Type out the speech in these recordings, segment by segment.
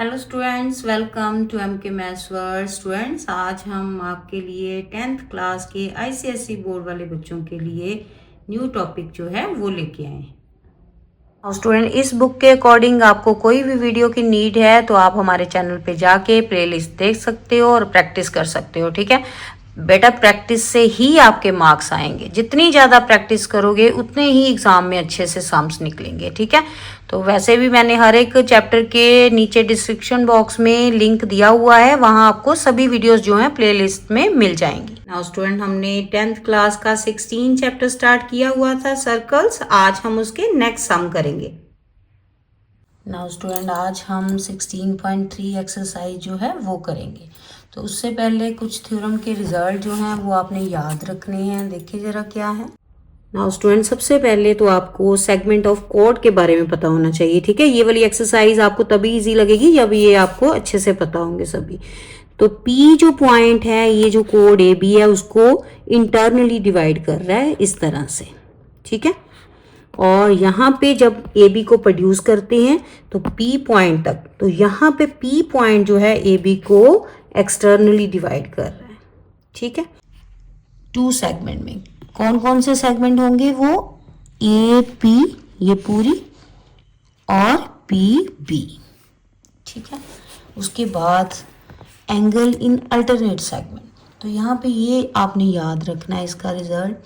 Hello students, welcome to M K maths world. Students, आज हम आपके लिए 10th क्लास के आईसीएसई बोर्ड वाले बच्चों के लिए न्यू टॉपिक जो है वो लेके आए हैं। और स्टूडेंट, इस बुक के अकॉर्डिंग आपको कोई भी वीडियो की नीड है तो आप हमारे चैनल पे जाके प्लेलिस्ट देख सकते हो और प्रैक्टिस कर सकते हो। ठीक है बेटा, प्रैक्टिस से ही आपके मार्क्स आएंगे। जितनी ज़्यादा प्रैक्टिस करोगे उतने ही एग्ज़ाम में अच्छे से सम्स निकलेंगे। ठीक है, तो वैसे भी मैंने हर एक चैप्टर के नीचे डिस्क्रिप्शन बॉक्स में लिंक दिया हुआ है, वहाँ आपको सभी वीडियोस जो हैं प्लेलिस्ट में मिल जाएंगी। नाउ स्टूडेंट, हमने 10th क्लास का 16 चैप्टर स्टार्ट किया हुआ था, सर्कल्स। आज हम उसके नेक्स्ट सम करेंगे। नाउ स्टूडेंट, आज हम 16.3 एक्सरसाइज जो है वो करेंगे। तो उससे पहले कुछ थ्योरम के रिजल्ट जो हैं वो आपने याद रखने हैं। देखिए ज़रा क्या है। नाउ स्टूडेंट, सबसे पहले तो आपको सेगमेंट ऑफ कॉर्ड के बारे में पता होना चाहिए। ठीक है, ये वाली एक्सरसाइज आपको तभी इजी लगेगी जब ये आपको अच्छे से पता होंगे सभी। तो P जो पॉइंट है, ये जो कोड AB है उसको इंटरनली डिवाइड कर रहा है इस तरह से। ठीक है, और यहाँ पे जब AB को प्रोड्यूस करते हैं तो P पॉइंट तक, तो यहाँ पे P पॉइंट जो है AB को एक्सटर्नली डिवाइड कर रहा है। ठीक है, 2 सेगमेंट में कौन कौन से सेगमेंट होंगे? वो AP ये पूरी और PB। ठीक है, उसके बाद एंगल इन अल्टरनेट सेगमेंट। तो यहाँ पे ये आपने याद रखना है इसका रिजल्ट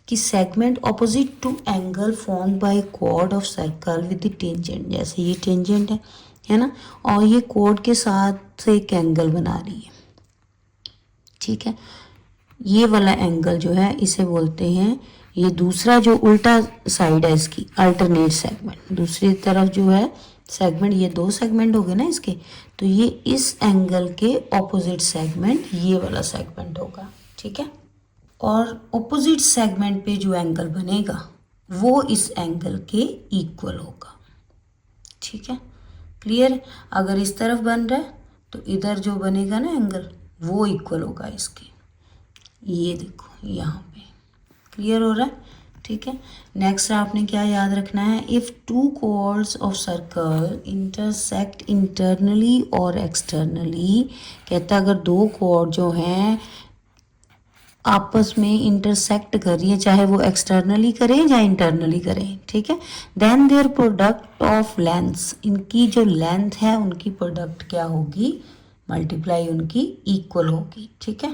कि segment opposite to angle form by chord of circle with the tangent. जैसे ये टेंजेंट है ना, और ये कॉर्ड के साथ एक एंगल बना रही है। ठीक है, ये वाला एंगल जो है इसे बोलते हैं, ये दूसरा जो उल्टा साइड है इसकी, अल्टरनेट सेगमेंट। दूसरी तरफ जो है सेगमेंट, ये 2 सेगमेंट हो गए ना इसके, तो ये इस एंगल के ऑपोजिट सेगमेंट ये वाला सेगमेंट होगा। ठीक है, और ऑपोजिट सेगमेंट पे जो एंगल बनेगा वो इस एंगल के इक्वल होगा। ठीक है, क्लियर? अगर इस तरफ बन रहा है तो इधर जो बनेगा ना एंगल वो इक्वल होगा इसके। ये देखो यहाँ पे क्लियर हो रहा है। ठीक है, नेक्स्ट आपने क्या याद रखना है? If 2 chords of circle intersect internally और एक्सटर्नली। कहता है अगर 2 कॉर्ड जो हैं आपस में इंटरसेक्ट कर रही है, चाहे वो एक्सटर्नली करें या इंटरनली करें। ठीक है, then their product of lengths, इनकी जो लेंथ है उनकी प्रोडक्ट क्या होगी? मल्टीप्लाई उनकी इक्वल होगी। ठीक है,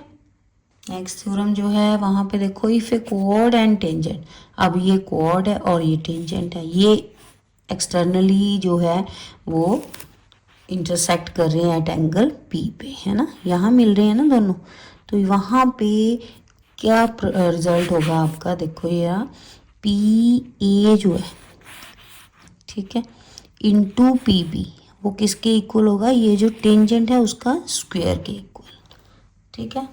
नेक्स्ट थ्योरम जो है वहाँ पे देखो, if A co-ord and tangent. अब ये कोऑर्ड है और ये टेंजेंट है, ये एक्सटर्नली जो है वो इंटरसेक्ट कर रहे हैं एट एंगल P पे, है ना, यहाँ मिल रहे हैं ना दोनों। तो वहाँ पे क्या रिजल्ट होगा आपका? देखो ये PA जो है, ठीक है, इंटू PB, वो किसके इक्वल होगा? ये जो टेंजेंट है उसका स्क्वायर के इक्वल। ठीक है,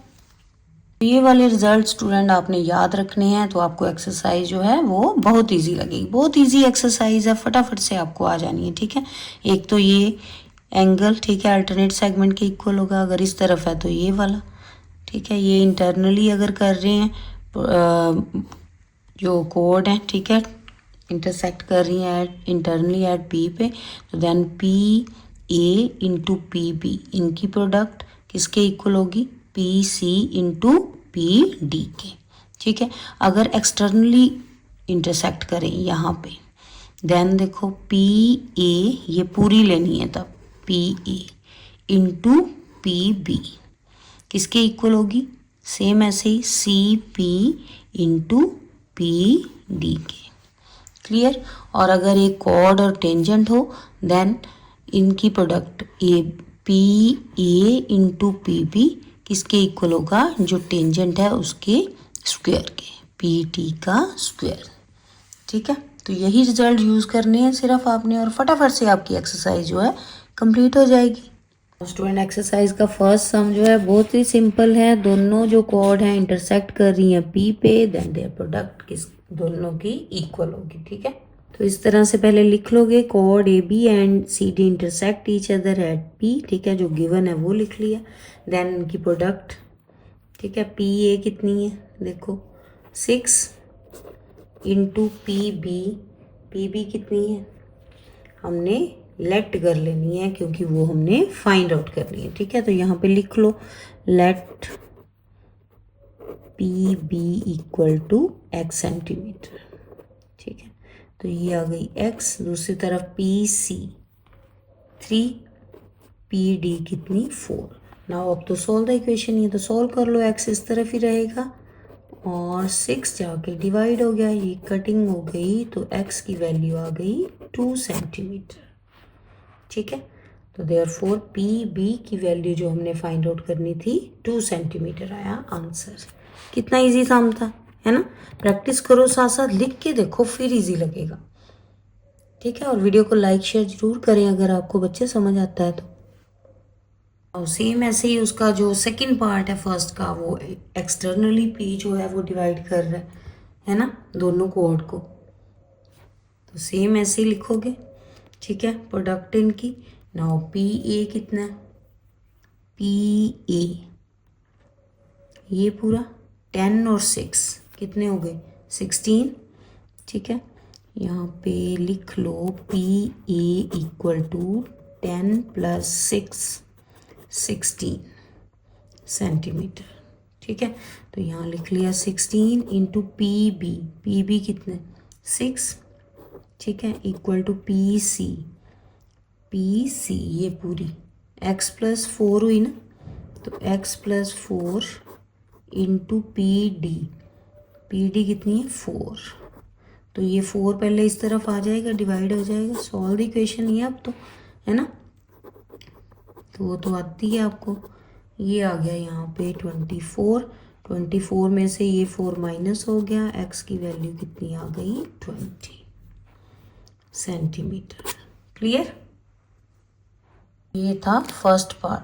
ये वाले रिजल्ट स्टूडेंट आपने याद रखने हैं, तो आपको एक्सरसाइज जो है वो बहुत इजी लगेगी। बहुत इजी एक्सरसाइज है, फटाफट से आपको आ जानी है। ठीक है, एक तो ये एंगल, ठीक है, अल्टरनेट सेगमेंट के इक्वल होगा। अगर इस तरफ है तो ये वाला। ठीक है, ये इंटरनली अगर कर रहे हैं जो कोड है, ठीक है, इंटरसेक्ट कर रही हैं इंटरनली एट P पे, तो देन PA इंटू PB, इनकी प्रोडक्ट किसके इक्वल होगी? PC इंटू PD के। ठीक है, अगर एक्सटर्नली इंटरसेक्ट करें यहाँ पे, देन देखो PA ये पूरी लेनी है, तब PA इंटू PB किसके इक्वल होगी? सेम ऐसे ही CP इंटू PD के। क्लियर? और अगर एक कॉर्ड और टेंजेंट हो देन इनकी प्रोडक्ट PA इंटू PB किसके इक्वल होगा? जो टेंजेंट है उसके स्क्वायर के, PT का स्क्वायर। ठीक है, तो यही रिजल्ट यूज़ करने हैं सिर्फ आपने, और फटाफट से आपकी एक्सरसाइज जो है कंप्लीट हो जाएगी। स्टूडेंट, एक्सरसाइज का फर्स्ट सम जो है बहुत ही सिंपल है। दोनों जो कॉर्ड हैं इंटरसेक्ट कर रही हैं P पे, देन देयर प्रोडक्ट किस दोनों की इक्वल होगी। ठीक है, तो इस तरह से पहले लिख लोगे, chord AB and CD intersect each other at P। ठीक है, जो गिवन है वो लिख लिया। देन इनकी प्रोडक्ट, ठीक है, PA कितनी है? देखो 6 इंटू PB, PB कितनी है? हमने लेट कर लेनी है क्योंकि वो हमने फाइंड आउट करनी है। ठीक है, तो यहाँ पे लिख लो let P B equal to x centimetre. ठीक है, तो ये आ गई x, दूसरी तरफ पी सी 3, पी डी कितनी 4। नाउ अब तो सॉल्व द इक्वेशन, ये तो सॉल्व कर लो, x इस तरफ ही रहेगा और 6 जाके डिवाइड हो गया, ये कटिंग हो गई तो x की वैल्यू आ गई 2 सेंटीमीटर। ठीक है, तो देयरफॉर पी बी की वैल्यू जो हमने फाइंड आउट करनी थी 2 सेंटीमीटर आया आंसर। कितना इजी काम था, है ना। प्रैक्टिस करो, साथ साथ लिख के देखो, फिर इजी लगेगा। ठीक है, और वीडियो को लाइक शेयर जरूर करें अगर आपको बच्चे समझ आता है तो। और सेम ऐसे ही उसका जो सेकंड पार्ट है फर्स्ट का, वो एक्सटर्नली पी जो है वो डिवाइड कर रहा है ना, दोनों कोड को। तो सेम ऐसे ही लिखोगे। ठीक है, प्रोडक्ट इनकी। नाउ पी ए कितना है, पी ए ये पूरा 10 और 6 कितने हो गए 16। ठीक है, यहाँ पे लिख लो P A equal to 10 plus 6 16 centimetre. ठीक है, तो यहाँ लिख लिया 16 इंटू पी बी कितने 6। ठीक है, इक्वल टू पी सी ये पूरी x प्लस 4 हुई ना, तो x plus 4 into P D कितनी है 4। तो ये 4 पहले इस तरफ आ जाएगा, डिवाइड हो जाएगा। सॉल्व द इक्वेशन ये अब तो, है ना, तो वो तो आती है आपको। ये आ गया यहाँ पे 24 में से ये 4 माइनस हो गया, x की वैल्यू कितनी आ गई 20 सेंटीमीटर। क्लियर, ये था first part.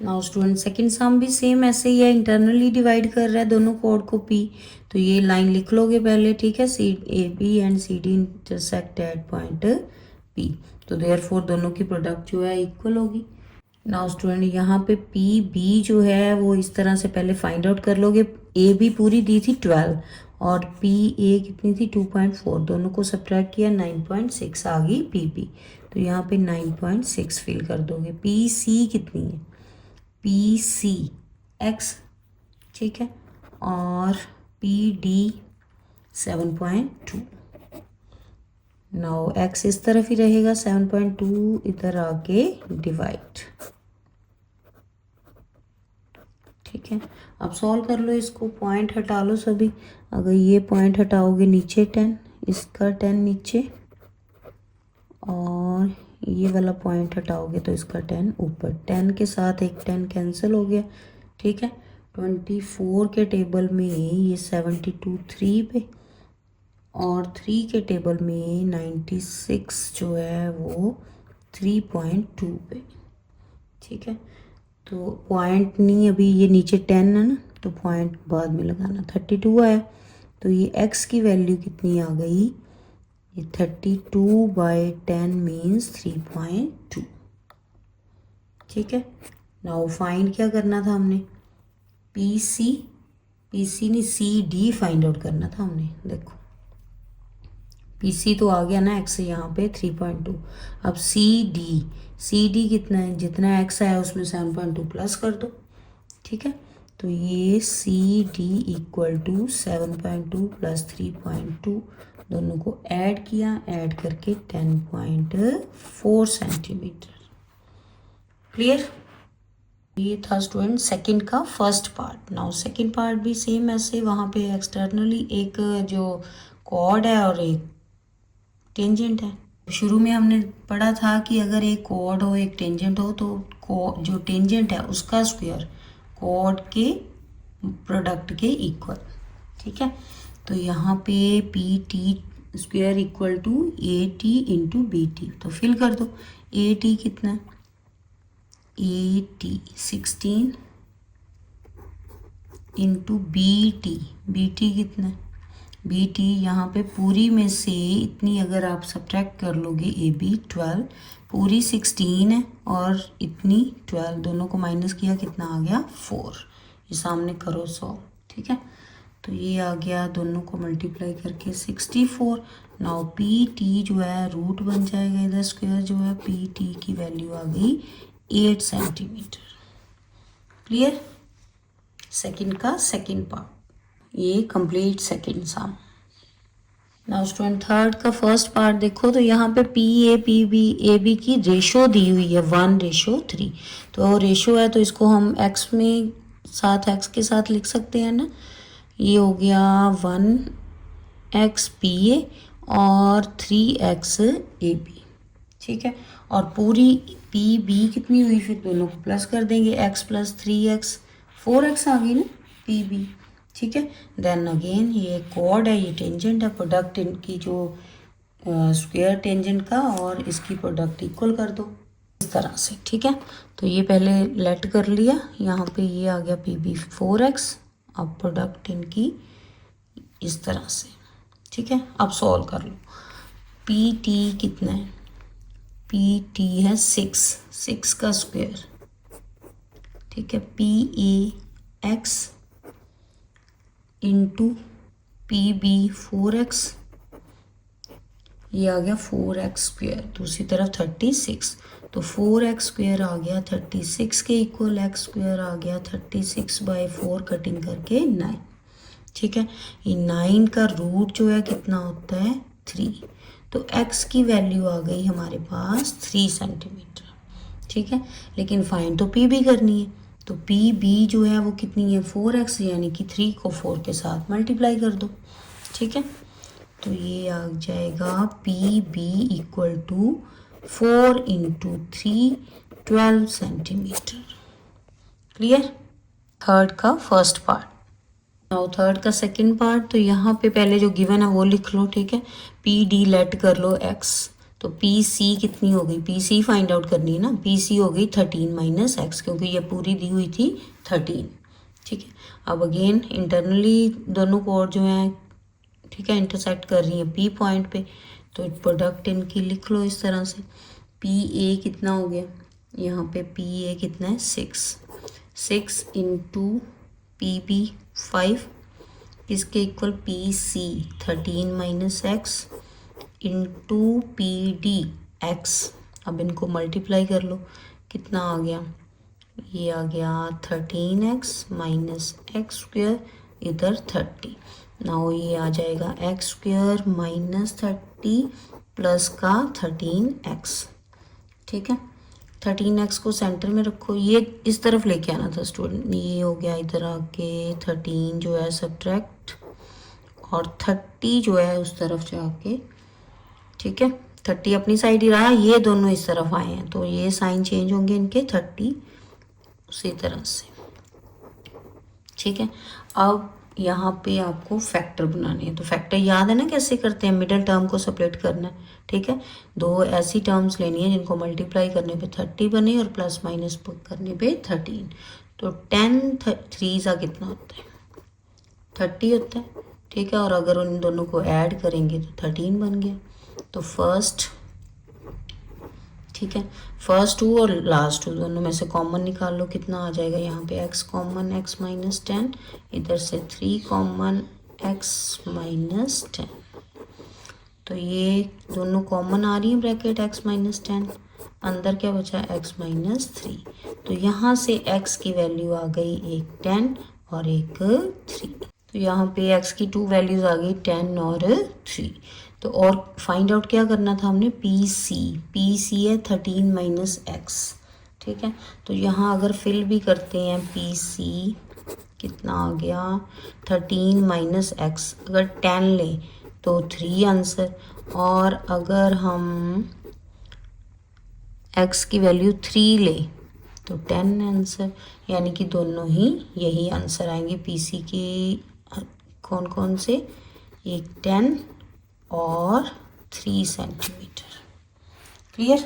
Now student second सम भी सेम ऐसे ही है, इंटरनली डिवाइड कर रहा है दोनों कोड को p, तो ये लाइन लिख लोगे पहले। ठीक है, see A B and C D intersect at point p, तो देयरफॉर दोनों की प्रोडक्ट जो है इक्वल होगी। नाउ स्टूडेंट यहाँ पे पी बी जो है वो इस तरह से पहले फाइंड आउट कर लोगे। ए बी पूरी दी थी 12 और पी ए कितनी थी 2.4, दोनों को सब्ट्रैक्ट किया 9.6 आ गई पी बी, तो यहाँ पे 9.6 फिल कर दोगे। पी सी कितनी है, पी सी एक्स। ठीक है, और पी डी 7.2। नाउ एक्स इस तरफ ही रहेगा, 7.2 इधर आके डिवाइड। ठीक है, अब सॉल्व कर लो इसको, पॉइंट हटा लो सभी। अगर ये पॉइंट हटाओगे नीचे 10, इसका 10 नीचे, और ये वाला पॉइंट हटाओगे तो इसका 10 ऊपर। 10 के साथ एक 10 कैंसिल हो गया। ठीक है, 24 के टेबल में ये 72 3 पे, और 3 के टेबल में 96 जो है वो 3.2 पे। ठीक है, तो पॉइंट नहीं, अभी ये नीचे 10 है ना, तो पॉइंट बाद में लगाना। 32 आया, तो ये x की वैल्यू कितनी आ गई, ये 32/10 मीन्स 3.2। ठीक है, नाउ फाइंड क्या करना था हमने, पी सी नहीं सी डी फाइंड आउट करना था हमने। देखो पी सी तो आ गया ना x यहाँ पे 3.2। अब सी डी कितना है, जितना x आया उसमें 7.2 प्लस कर दो। ठीक है, तो ये C D equal to 7.2 plus 3.2, दोनों को ऐड किया, ऐड करके 10.4 सेंटीमीटर। क्लियर, ये था स्टूडेंट सेकंड का first part. Now second part भी सेम ऐसे, वहाँ पे एक्सटर्नली एक जो कॉर्ड है और एक टेंजेंट है। शुरू में हमने पढ़ा था कि अगर एक कॉर्ड हो एक टेंजेंट हो तो जो टेंजेंट है उसका स्क्वायर कॉर्ड के प्रोडक्ट के इक्वल। ठीक है, तो यहाँ पे P T square equal to A T into B T, तो फिल कर दो। ए टी कितना, A T 16 into B T कितना, बी टी यहाँ पे पूरी में से इतनी अगर आप सब्ट्रैक्ट कर लोगे, ए बी 12, पूरी 16 है और इतनी 12, दोनों को माइनस किया कितना आ गया 4। ये सामने करो 100। ठीक है, तो ये आ गया दोनों को मल्टीप्लाई करके 64। नाउ पी टी जो है रूट बन जाएगा, इधर स्क्वायर जो है पी टी की वैल्यू आ गई 8 सेंटीमीटर। क्लियर? सेकंड का सेकंड पार्ट ये कंप्लीट सेकंड सम। नाउ स्टूडेंट थर्ड का फर्स्ट पार्ट देखो, तो यहाँ पे पी ए बी की रेशो दी हुई है 1:3। तो रेशो है तो इसको हम एक्स में साथ एक्स के साथ लिख सकते हैं ना। ये हो गया 1x पी ए और 3x ए बी। ठीक है, और पूरी पी बी कितनी हुई, फिर दोनों को प्लस कर देंगे, x + 3x 4x आ गई ना पी बी। ठीक है, देन अगेन ये कॉर्ड है, ये टेंजेंट है, प्रोडक्ट इनकी जो स्क्वायर टेंजेंट का और इसकी प्रोडक्ट इक्वल कर दो इस तरह से। ठीक है, तो ये पहले लेट कर लिया, यहाँ पे ये आ गया पी बी 4x, अब प्रोडक्ट इनकी इस तरह से। ठीक है, अब सॉल्व कर लो। पी टी कितना है, पी टी है 6 का स्क्वायर। ठीक है, P A X into P B 4x, ये आ गया 4x स्क्वायर, दूसरी तरफ 36, तो 4x स्क्वायर आ गया 36 के इक्वल, x स्क्वायर आ गया 36/4 कटिंग करके 9। ठीक है, ये 9 का रूट जो है कितना होता है 3, तो x की वैल्यू आ गई हमारे पास 3 सेंटीमीटर। ठीक है, लेकिन फाइंड तो पी बी करनी है, तो पी बी जो है वो कितनी है 4x, यानी कि 3 को 4 के साथ मल्टीप्लाई कर दो। ठीक है, तो ये आ जाएगा P B equal to 4 × 3 12 centimetre. Clear? Third का फर्स्ट पार्ट। नाउ थर्ड का सेकंड पार्ट, तो यहाँ पे पहले जो गिवन है वो लिख लो। ठीक है, पी डी लेट कर लो x, तो पी सी कितनी हो गई, पी सी फाइंड आउट करनी है ना, पी सी हो गई 13 - x, क्योंकि ये पूरी दी हुई थी 13। ठीक है, अब अगेन इंटरनली दोनों कोड जो हैं ठीक है इंटरसेक्ट कर रही है पी पॉइंट पे, तो प्रोडक्ट इनकी लिख लो इस तरह से। पी ए कितना हो गया, यहाँ पे पी ए कितना है 6 इंटू पी बी 5, इसके equal P C 13 - x into P D x। अब इनको मल्टीप्लाई कर लो, कितना आ गया, ये आ गया 13x - x स्क्वायर, इधर 30। नाउ ये आ जाएगा x स्क्वायर -30 प्लस का 13x। ठीक है, 13x को सेंटर में रखो, ये इस तरफ लेके आना था स्टूडेंट, ये हो गया इधर आके 13 जो है सब्ट्रैक्ट, और 30 जो है उस तरफ जाके। ठीक है, 30 अपनी साइड ही रहा, ये दोनों इस तरफ आए हैं, तो ये साइन चेंज होंगे इनके 30 उसी तरह से। ठीक है, अब यहाँ पे आपको फैक्टर बनाने हैं, तो फैक्टर याद है ना कैसे करते हैं, मिडिल टर्म को सेपरेट करना है। ठीक है, दो ऐसी टर्म्स लेनी है जिनको मल्टीप्लाई करने पे 30 बने और प्लस माइनस करने पे 13, तो 10 3 कितना होता है 30 होता है। ठीक है, और अगर उन दोनों को ऐड करेंगे तो 13 बन गया। तो फर्स्ट, ठीक है, फर्स्ट 2 और लास्ट 2 दोनों में से कॉमन निकाल लो, कितना आ जाएगा, यहाँ पे x कॉमन x - 10, इधर से 3 कॉमन x - 10, तो ये दोनों कॉमन आ रही है ब्रैकेट x - 10, अंदर क्या बचा x - 3, तो यहाँ से x की वैल्यू आ गई एक 10 और एक 3, तो यहाँ पे x की 2 वैल्यूज आ गई 10 और 3। तो और फाइंड आउट क्या करना था हमने, पी सी है 13 - x। ठीक है, तो यहाँ अगर फिल भी करते हैं पी सी कितना आ गया 13 - x, अगर 10 ले तो 3 आंसर, और अगर हम x की वैल्यू 3 ले तो 10 आंसर, यानी कि दोनों ही यही आंसर आएंगे पी सी की। कौन कौन से, एक 10 और 3 सेंटीमीटर। क्लियर?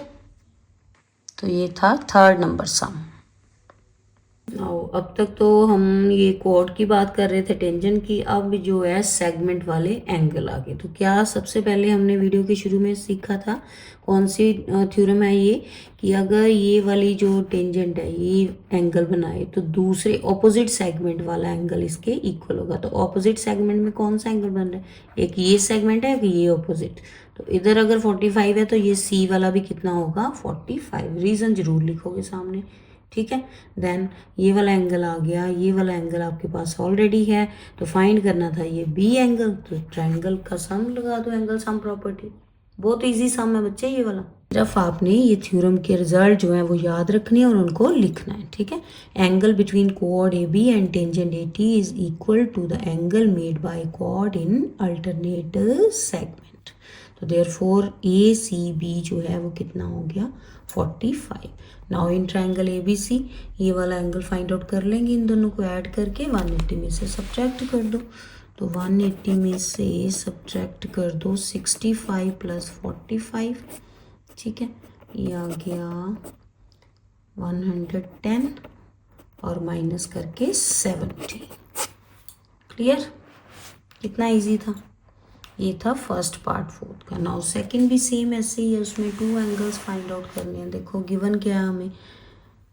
तो ये था थर्ड नंबर सम। अब तक तो हम ये कोड की बात कर रहे थे, टेंजेंट की। अब जो है सेगमेंट वाले एंगल आ गए। तो क्या सबसे पहले हमने वीडियो के शुरू में सीखा था, कौन सी थ्योरम है ये, कि अगर ये वाली जो टेंजेंट है ये एंगल बनाए तो दूसरे ऑपोजिट सेगमेंट वाला एंगल इसके इक्वल होगा। तो ऑपोजिट सेगमेंट में कौन सा एंगल बन रहा है, एक ये सेगमेंट है, एक ये ऑपोजिट। तो इधर अगर 45 है तो ये सी वाला भी कितना होगा, 45। रीजन जरूर लिखोगे सामने, ठीक है। देन ये वाला एंगल आ गया, ये वाला एंगल आपके पास ऑलरेडी है, तो फाइंड करना था ये बी एंगल। तो ट्रायंगल का सम लगा दो, एंगल सम प्रॉपर्टी। बहुत इजी सम है बच्चे ये वाला। सिर्फ आपने ये थ्योरम के रिजल्ट जो है वो याद रखने और उनको लिखना है, ठीक है। Angle between chord A B and tangent A T is equal to the angle made by chord in alternate segment. तो देयरफॉर ए सी बी जो है वो कितना हो गया, 45। Now in triangle A B C ये वाला एंगल फाइंड आउट कर लेंगे, इन दोनों को ऐड करके 180 में से सब्ट्रैक्ट कर दो। तो 180 में से सब्ट्रैक्ट कर दो 65 प्लस 45, ठीक है। ये आ गया 110 और माइनस करके 70। क्लियर, कितना इजी था। ये था फर्स्ट पार्ट फोर्थ का। नाउ सेकंड भी सेम ऐसे ही है, उसमें 2 एंगल्स फाइंड आउट करने हैं। देखो गिवन क्या है हमें,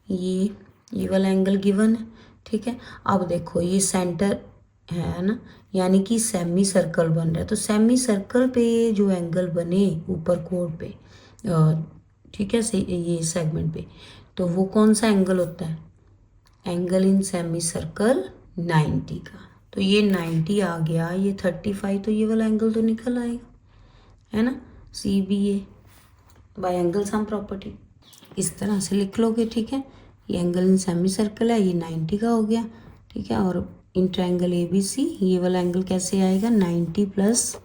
ये वाला एंगल गिवन है, ठीक है। अब देखो ये सेंटर है ना, यानी कि सेमी सर्कल बन रहा है। तो सेमी सर्कल पे जो एंगल बने ऊपर कोड पे, ठीक है, ये सेगमेंट पे, तो वो कौन सा एंगल होता है, एंगल इन सेमी सर्कल 90 का। तो ये 90 आ गया, ये 35, तो ये वाला एंगल तो निकल आएगा, है ना, C B A by angle sum property. इस तरह से लिख लोगे, ठीक है। ये एंगल इन सेमी सर्कल है, ये 90 का हो गया, ठीक है। और इन ट्रायंगल ए बी सी ये वाला एंगल कैसे आएगा, 90 प्लस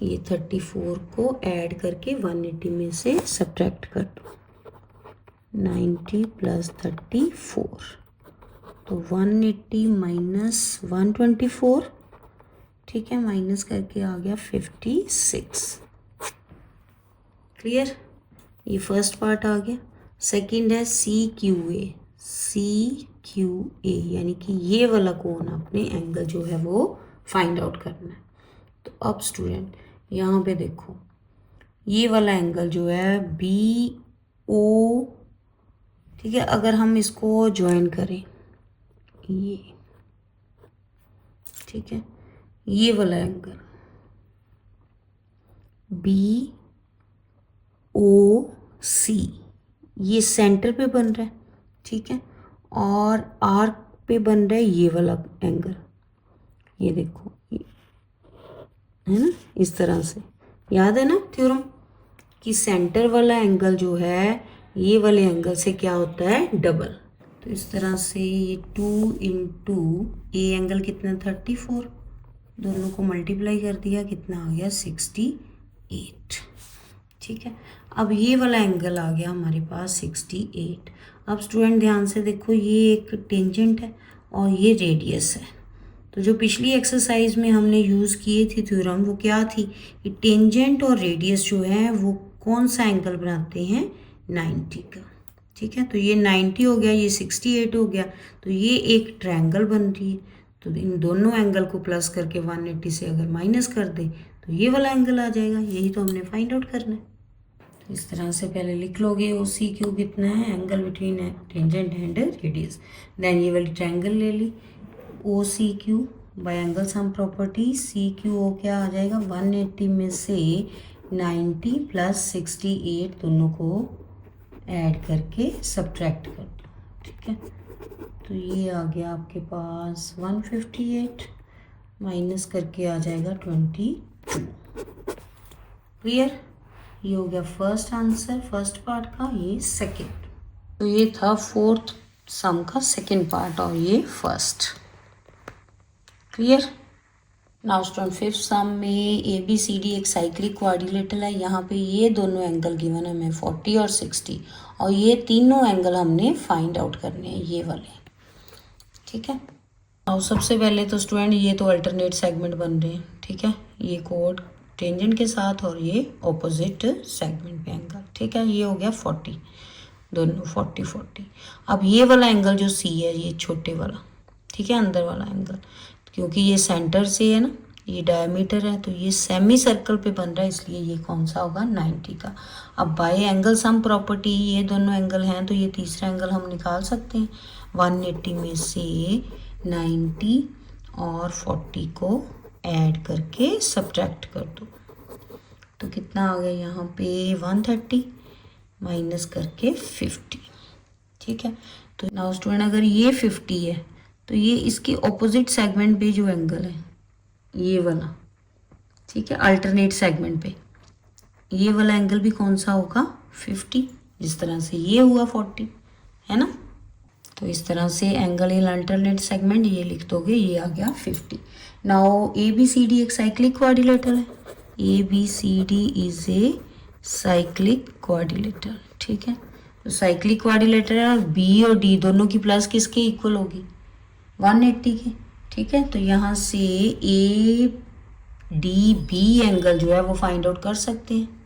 ये 34 को ऐड करके 180 में से सब्ट्रैक्ट कर दो। 90 प्लस 34, तो 180 माइनस 124, ठीक है, माइनस करके आ गया 56। क्लियर, ये फर्स्ट पार्ट आ गया। सेकंड है C Q A, C Q A यानी कि ये वाला कोण अपने एंगल जो है वो फाइंड आउट करना है। तो अब स्टूडेंट यहाँ पे देखो, ये वाला एंगल जो है बी ओ, ठीक है, अगर हम इसको ज्वाइन करें ये, ठीक है, ये वाला एंगल बी ओ सी ये सेंटर पे बन रहा है, ठीक है, और आर्क पे बन रहा है ये वाला एंगल। ये देखो है ना, इस तरह से याद है ना थ्योरम कि सेंटर वाला एंगल जो है ये वाले एंगल से क्या होता है, डबल। तो इस तरह से ये 2 इंटू ए एंगल कितना 34, दोनों को मल्टीप्लाई कर दिया, कितना आ गया 68, ठीक है। अब ये वाला एंगल आ गया हमारे पास 68। अब स्टूडेंट ध्यान से देखो, ये एक टेंजेंट है और ये रेडियस है। तो जो पिछली एक्सरसाइज में हमने यूज़ किए थी थ्योरम, वो क्या थी कि टेंजेंट और रेडियस जो है वो कौन सा एंगल बनाते हैं, 90 का, ठीक है। तो ये 90 हो गया, ये 68 हो गया, तो ये एक ट्रायंगल बन रही है। तो इन दोनों एंगल को प्लस करके 180 से अगर माइनस कर दे तो ये वाला एंगल आ जाएगा। यही तो हमने फाइंड आउट करना है। तो इस तरह से पहले लिख लोगे ओ सी क्यू कितना है, angle between tangent and radius. Then ये वाली ट्रायंगल ले ली, O C Q by angle sum property, C Q O क्या आ जाएगा, 180 में से 90 प्लस 68 दोनों को ऐड करके सब्ट्रैक्ट कर दो, ठीक है। तो ये आ गया आपके पास 158 माइनस करके आ जाएगा 22। क्लियर, ये हो गया फर्स्ट आंसर फर्स्ट पार्ट का, ये सेकंड। तो ये था फोर्थ सम का सेकंड पार्ट और ये first. Clear. Now student fifth सम में ए बी सी डी एक साइक्लिक क्वाड्रिलेटरल है। यहाँ पे ये दोनों एंगल गिवन है हमें 40 और 60, और ये तीनों एंगल हमने फाइंड आउट करने हैं, ये वाले, ठीक है। नाउ सबसे पहले तो स्टूडेंट ये तो अल्टरनेट सेगमेंट बन रहे हैं, ठीक है, ये कोड टेंजेंट के साथ और ये ऑपोजिट सेगमेंट पे एंगल, ठीक है। ये हो गया 40। दोनों 40 40। अब ये वाला एंगल जो सी है, ये छोटे वाला, ठीक है, अंदर वाला एंगल, क्योंकि ये सेंटर से है ना, ये डायमीटर है, तो ये सेमी सर्कल पे बन रहा है, इसलिए ये कौन सा होगा, 90 का। अब बाय एंगल सम प्रॉपर्टी, ये दोनों एंगल हैं, तो ये तीसरा एंगल हम निकाल सकते हैं। 180 में से 90 और 40 को ऐड करके सब्ट्रैक्ट कर दो, तो कितना आ गया यहाँ पे 130 माइनस करके 50, ठीक है। तो नाउ स्टूडेंट, अगर ये 50 है तो ये इसके ऑपोजिट सेगमेंट पे जो एंगल है, ये वाला, ठीक है, अल्टरनेट सेगमेंट पे ये वाला एंगल भी कौन सा होगा, 50, जिस तरह से ये हुआ 40, है ना। तो इस तरह से एंगल इन अल्टरनेट सेगमेंट ये लिख दोगे, ये आ गया 50। Now A B C D एक साइक्लिक क्वाड्रिलेटरल है, A B C D is a cyclic quadrilateral, ठीक है। तो साइक्लिक क्वाड्रिलेटरल बी और डी दोनों की प्लस किसके इक्वल होगी, 180 के, ठीक है। तो यहाँ से ए डी बी एंगल जो है वो फाइंड आउट कर सकते हैं।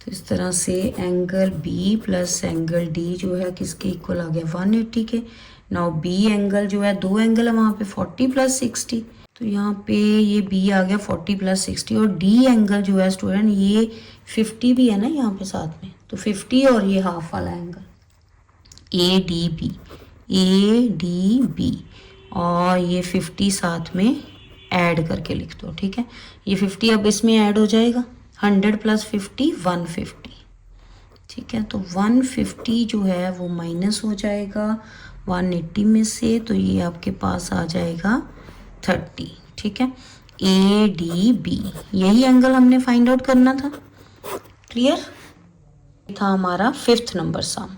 तो इस तरह से angle B plus angle D जो है किसके इक्वल आ गया, 180 के। नाउ बी एंगल जो है, दो एंगल है वहाँ पे 40 प्लस 60, तो यहाँ पे ये बी आ गया 40 प्लस 60, और डी एंगल जो है स्टूडेंट ये 50 भी है ना यहाँ पे साथ में, तो 50 और ये हाफ वाला एंगल ए डी बी और ये 50 साथ में ऐड करके लिख दो, ठीक है। ये 50 अब इसमें ऐड हो जाएगा, 100 प्लस 50 150, ठीक है। तो 150 जो है वो माइनस हो जाएगा 180 में से, तो ये आपके पास आ जाएगा 30, ठीक है। ए डी बी, यही एंगल हमने फाइंड आउट करना था, क्लियर था हमारा 5th नंबर सम।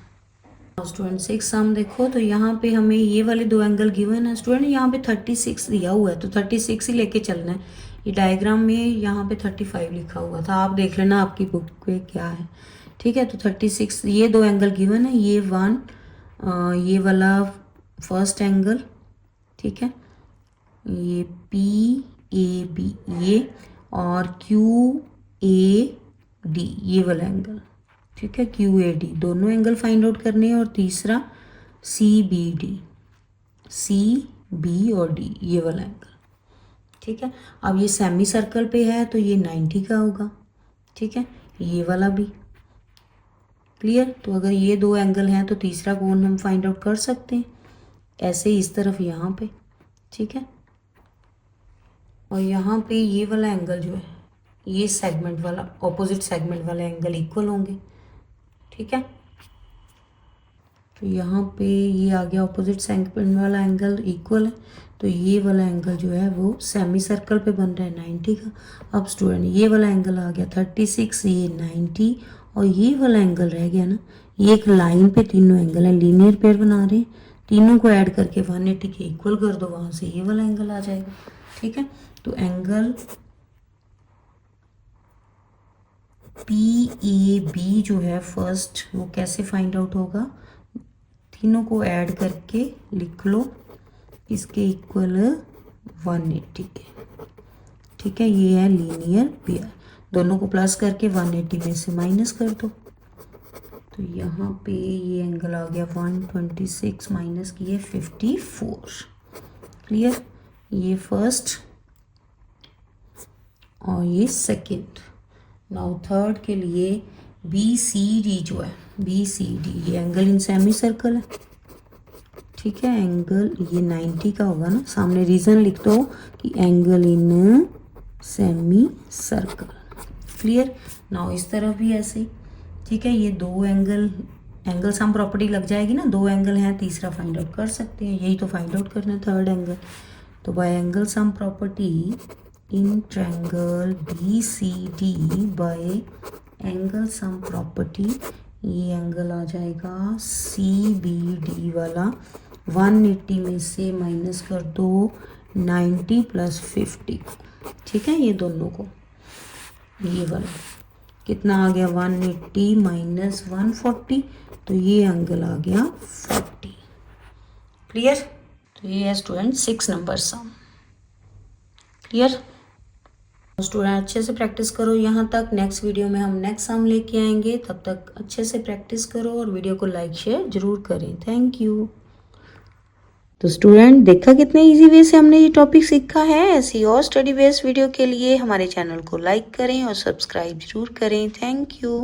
स्टूडेंट 6 सम देखो, तो यहाँ पे हमें ये वाले दो एंगल गिवन है स्टूडेंट, यहाँ पे 36 दिया हुआ है, तो 36 ही लेके चलना है। ये डायग्राम में यहाँ पे 35 लिखा हुआ था, आप देख लेना आपकी बुक पे क्या है, ठीक है। तो 36, ये दो एंगल गिवन है, ये ये वाला फर्स्ट एंगल, ठीक है, ये पी ए बी ये, और क्यू ए डी ये वाला एंगल, ठीक है, क्यू ए डी, दोनों एंगल फाइंड आउट करने हैं। और तीसरा सी बी और डी ये वाला एंगल, ठीक है। अब ये सेमी सर्कल पे है तो ये 90 का होगा, ठीक है, ये वाला भी, क्लियर। तो अगर ये दो एंगल हैं तो तीसरा कोण हम फाइंड आउट कर सकते हैं, ऐसे इस तरफ यहाँ पे, ठीक है। और यहाँ पे ये वाला एंगल जो है, ये सेगमेंट वाला, ऑपोजिट सेगमेंट वाले एंगल इक्वल होंगे, ठीक है। तो यहाँ पे ये आ गया ऑपोजिट सेगमेंट वाला एंगल इक्वल है, तो ये वाला एंगल जो है वो सेमी सर्कल पे बन रहा है 90 का। अब स्टूडेंट ये वाला एंगल आ गया 36, ये 90, और ये वाला एंगल रह गया ना, ये एक लाइन पे तीनों एंगल है, लीनियर पेयर बना रहे हैं, तीनों को ऐड करके 180 के इक्वल कर दो, वहाँ से ये वाला एंगल आ जाएगा, ठीक है। तो एंगल पी ए बी जो है फर्स्ट, वो कैसे फाइंड आउट होगा, तीनों को ऐड करके लिख लो, इसके इक्वल 180 के, ठीक है। ये है लीनियर पेयर, दोनों को प्लस करके 180 में से माइनस कर दो, तो यहाँ पे ये एंगल आ गया 126 माइनस किए 54, क्लियर। ये फर्स्ट और ये सेकंड। नाउ थर्ड के लिए बी सी डी जो है, बी सी डी ये एंगल इन सेमी सर्कल है, ठीक है। एंगल ये 90 का होगा ना, सामने रीजन लिख दो कि angle in semi circle, clear. Now इस तरफ भी ऐसे ही, ठीक है। ये दो एंगल सम प्रॉपर्टी लग जाएगी ना, दो एंगल हैं, तीसरा फाइंड आउट कर सकते हैं, यही तो फाइंड आउट करना है थर्ड एंगल। तो by angle sum property in triangle B C D, by angle sum property ये एंगल आ जाएगा सी बी डी वाला, 180 में से माइनस कर दो 90 प्लस 50, ठीक है। ये दोनों को, ये वाला कितना आ गया 180 माइनस 140, तो ये एंगल आ गया 40, क्लियर। तो ये है स्टूडेंट 6 नंबर सम, क्लियर। स्टूडेंट अच्छे से प्रैक्टिस करो यहाँ तक। नेक्स्ट वीडियो में हम नेक्स्ट सम लेके आएंगे, तब तक अच्छे से प्रैक्टिस करो और वीडियो को लाइक शेयर जरूर करें। Thank you. तो स्टूडेंट देखा कितने इजी वे से हमने ये टॉपिक सीखा है। ऐसी और स्टडी बेस्ड वीडियो के लिए हमारे चैनल को लाइक करें और सब्सक्राइब जरूर करें। Thank you.